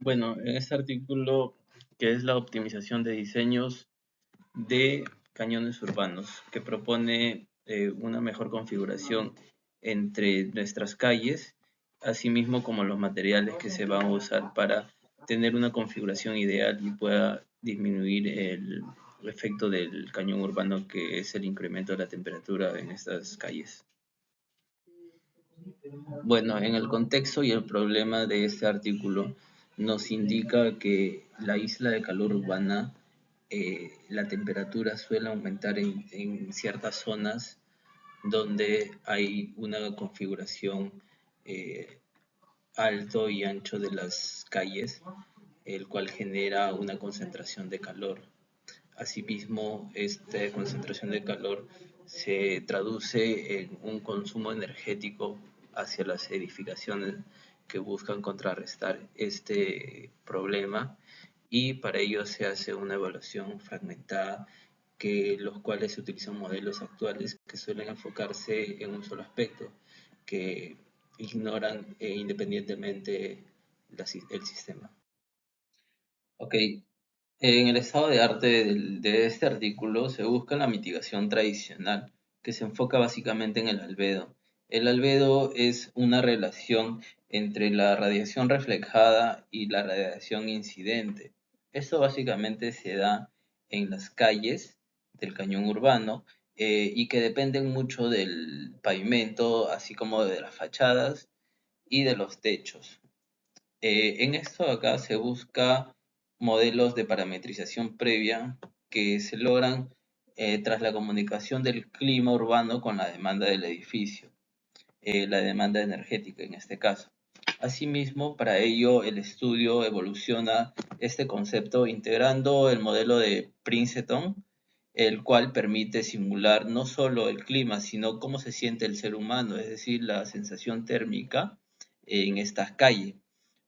Bueno, en este artículo, que es la optimización de diseños de cañones urbanos, que propone una mejor configuración entre nuestras calles, asimismo como los materiales que se van a usar para tener una configuración ideal y pueda disminuir el efecto del cañón urbano, que es el incremento de la temperatura en estas calles. Bueno, en el contexto y el problema de este artículo nos indica que la isla de calor urbana, la temperatura suele aumentar en ciertas zonas donde hay una configuración eh, alto y ancho de las calles, el cual genera una concentración de calor. Asimismo, esta concentración de calor se traduce en un consumo energético hacia las edificaciones que buscan contrarrestar este problema, y para ello se hace una evaluación fragmentada, que los cuales se utilizan modelos actuales que suelen enfocarse en un solo aspecto, que ignoran independientemente el sistema. Ok, en el estado de arte de este artículo se busca la mitigación tradicional, que se enfoca básicamente en el albedo. El albedo es una relación entre la radiación reflejada y la radiación incidente. Esto básicamente se da en las calles del cañón urbano, y que dependen mucho del pavimento, así como de las fachadas y de los techos. En esto acá se busca modelos de parametrización previa que se logran tras la comunicación del clima urbano con la demanda del edificio, la demanda energética en este caso. Asimismo, para ello el estudio evoluciona este concepto integrando el modelo de Princeton, el cual permite simular no solo el clima, sino cómo se siente el ser humano, es decir, la sensación térmica en estas calles.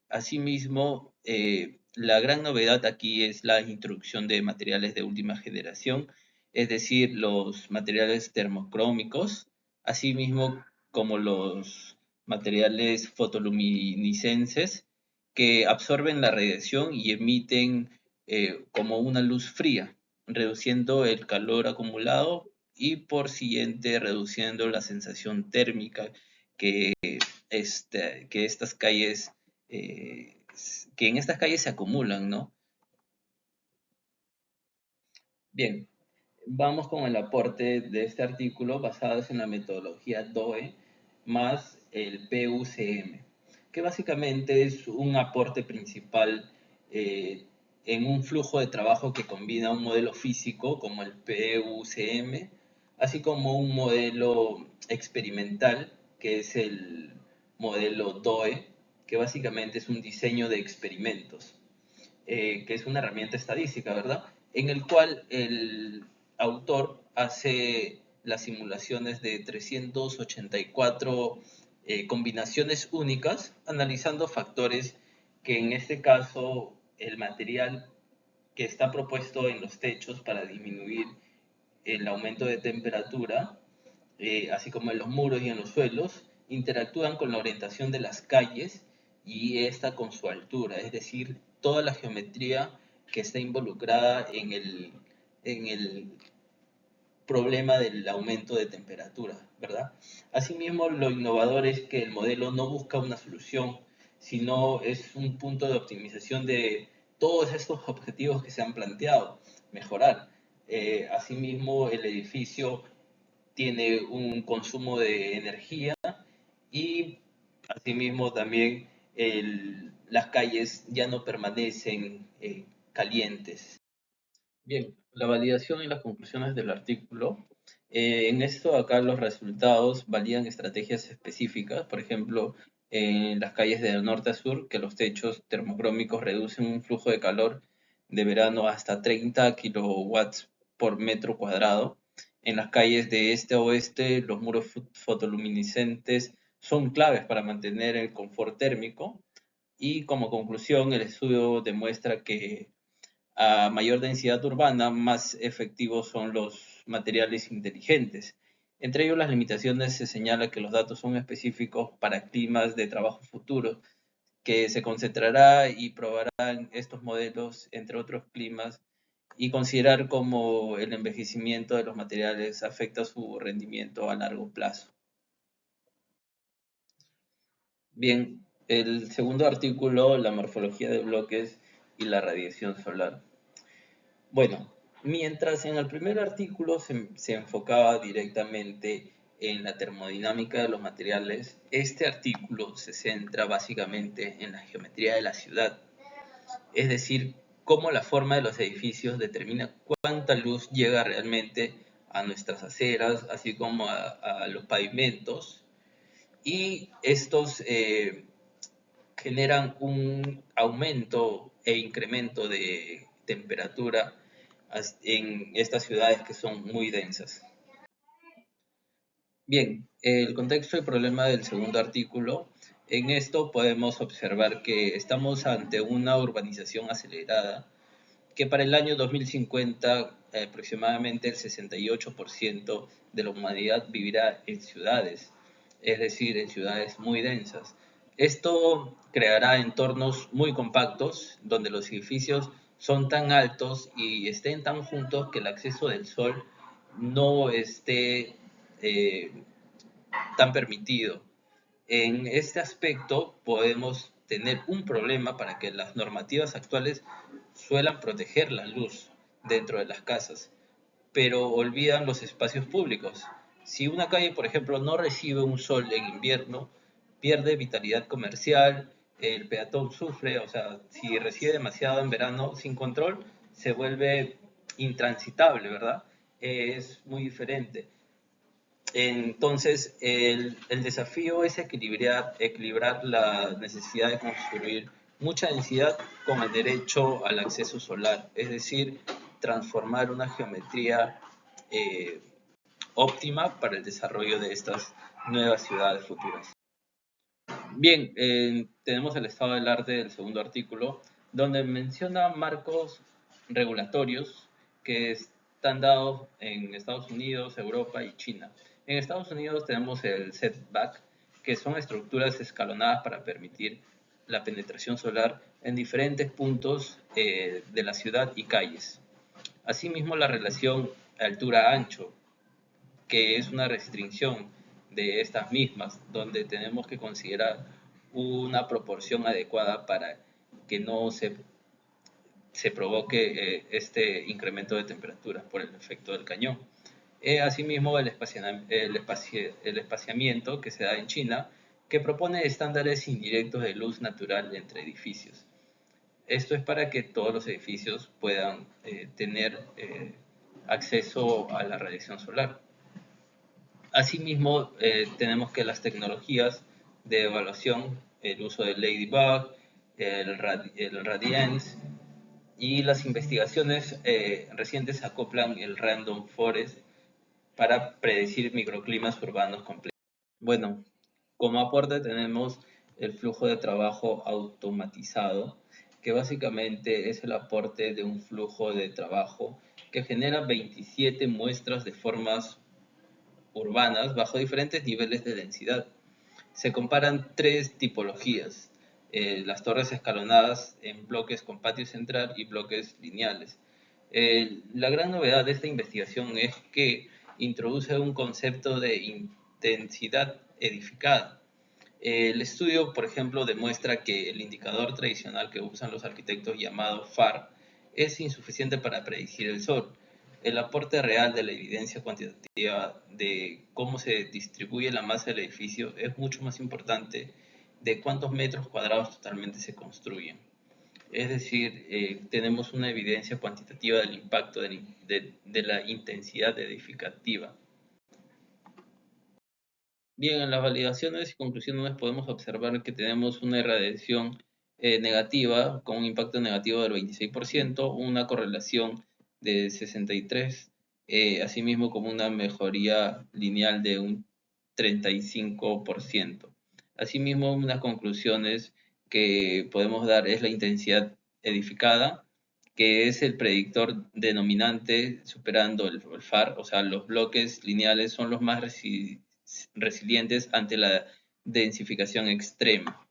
Asimismo, la gran novedad aquí es la introducción de materiales de última generación, es decir, los materiales termocrómicos, asimismo como los materiales fotoluminiscentes, que absorben la radiación y emiten como una luz fría, reduciendo el calor acumulado y por siguiente reduciendo la sensación térmica que, que estas calles eh, que en estas calles se acumulan, ¿no? Bien, vamos con el aporte de este artículo basados en la metodología DOE más el PUCM, que básicamente es un aporte principal en un flujo de trabajo que combina un modelo físico como el PUCM, así como un modelo experimental que es el modelo DOE, que básicamente es un diseño de experimentos, que es una herramienta estadística, ¿verdad? En el cual el autor hace las simulaciones de 384 combinaciones únicas, analizando factores que en este caso el material que está propuesto en los techos para disminuir el aumento de temperatura, así como en los muros y en los suelos, interactúan con la orientación de las calles y esta con su altura, es decir, toda la geometría que está involucrada en el problema del aumento de temperatura, ¿verdad? Asimismo, lo innovador es que el modelo no busca una solución, sino es un punto de optimización de todos estos objetivos que se han planteado, mejorar. Asimismo, el edificio tiene un consumo de energía y asimismo también las calles ya no permanecen calientes. Bien, la validación y las conclusiones del artículo. En esto acá los resultados validan estrategias específicas, por ejemplo, en las calles de norte a sur, que los techos termocrómicos reducen un flujo de calor de verano hasta 30 kilowatts por metro cuadrado. En las calles de este a oeste, los muros fotoluminiscentes son claves para mantener el confort térmico. Y como conclusión, el estudio demuestra que a mayor densidad urbana, más efectivos son los materiales inteligentes. Entre ellos, las limitaciones se señala que los datos son específicos para climas de trabajo futuros, que se concentrará y probará estos modelos entre otros climas y considerar cómo el envejecimiento de los materiales afecta su rendimiento a largo plazo. Bien, el segundo artículo, la morfología de bloques y la radiación solar. Bueno, mientras en el primer artículo se enfocaba directamente en la termodinámica de los materiales, este artículo se centra básicamente en la geometría de la ciudad, es decir, cómo la forma de los edificios determina cuánta luz llega realmente a nuestras aceras, así como a los pavimentos, y estos generan un aumento e incremento de temperatura en estas ciudades que son muy densas. Bien, el contexto y problema del segundo artículo. En esto podemos observar que estamos ante una urbanización acelerada que para el año 2050 aproximadamente el 68% de la humanidad vivirá en ciudades, es decir, en ciudades muy densas. Esto creará entornos muy compactos donde los edificios son tan altos y estén tan juntos que el acceso del sol no esté eh, tan permitido. En este aspecto podemos tener un problema para que las normativas actuales suelan proteger la luz dentro de las casas, pero olvidan los espacios públicos. Si una calle, por ejemplo, no recibe un sol en invierno, pierde vitalidad comercial, el peatón sufre, o sea, si recibe demasiado en verano sin control, se vuelve intransitable, ¿verdad? Es muy diferente. Entonces, el desafío es equilibrar la necesidad de construir mucha densidad con el derecho al acceso solar, es decir, transformar una geometría eh, óptima para el desarrollo de estas nuevas ciudades futuras. Bien, tenemos el estado del arte del segundo artículo, donde menciona marcos regulatorios que están dados en Estados Unidos, Europa y China. En Estados Unidos tenemos el setback, que son estructuras escalonadas para permitir la penetración solar en diferentes puntos de la ciudad y calles. Asimismo, la relación altura-ancho, que es una restricción de estas mismas, donde tenemos que considerar una proporción adecuada para que no se provoque este incremento de temperatura por el efecto del cañón. Asimismo, el espaciamiento que se da en China, que propone estándares indirectos de luz natural entre edificios. Esto es para que todos los edificios puedan tener acceso a la radiación solar. Asimismo, tenemos que las tecnologías de evaluación, el uso del Ladybug, el Radiance y las investigaciones recientes acoplan el Random Forest para predecir microclimas urbanos complejos. Bueno, como aporte tenemos el flujo de trabajo automatizado, que básicamente es el aporte de un flujo de trabajo que genera 27 muestras de formas urbanas bajo diferentes niveles de densidad. Se comparan tres tipologías, las torres escalonadas en bloques con patio central y bloques lineales. La gran novedad de esta investigación es que introduce un concepto de intensidad edificada. El estudio, por ejemplo, demuestra que el indicador tradicional que usan los arquitectos llamado FAR es insuficiente para predecir el sol. El aporte real de la evidencia cuantitativa de cómo se distribuye la masa del edificio es mucho más importante de cuántos metros cuadrados totalmente se construyen. Es decir, tenemos una evidencia cuantitativa del impacto de la intensidad edificativa. Bien, en las validaciones y conclusiones podemos observar que tenemos una irradiación negativa con un impacto negativo del 26%, una correlación de 63%, asimismo como una mejoría lineal de un 35%. Asimismo, unas conclusiones que podemos dar es la intensidad edificada, que es el predictor denominante superando el FAR, o sea, los bloques lineales son los más resilientes ante la densificación extrema.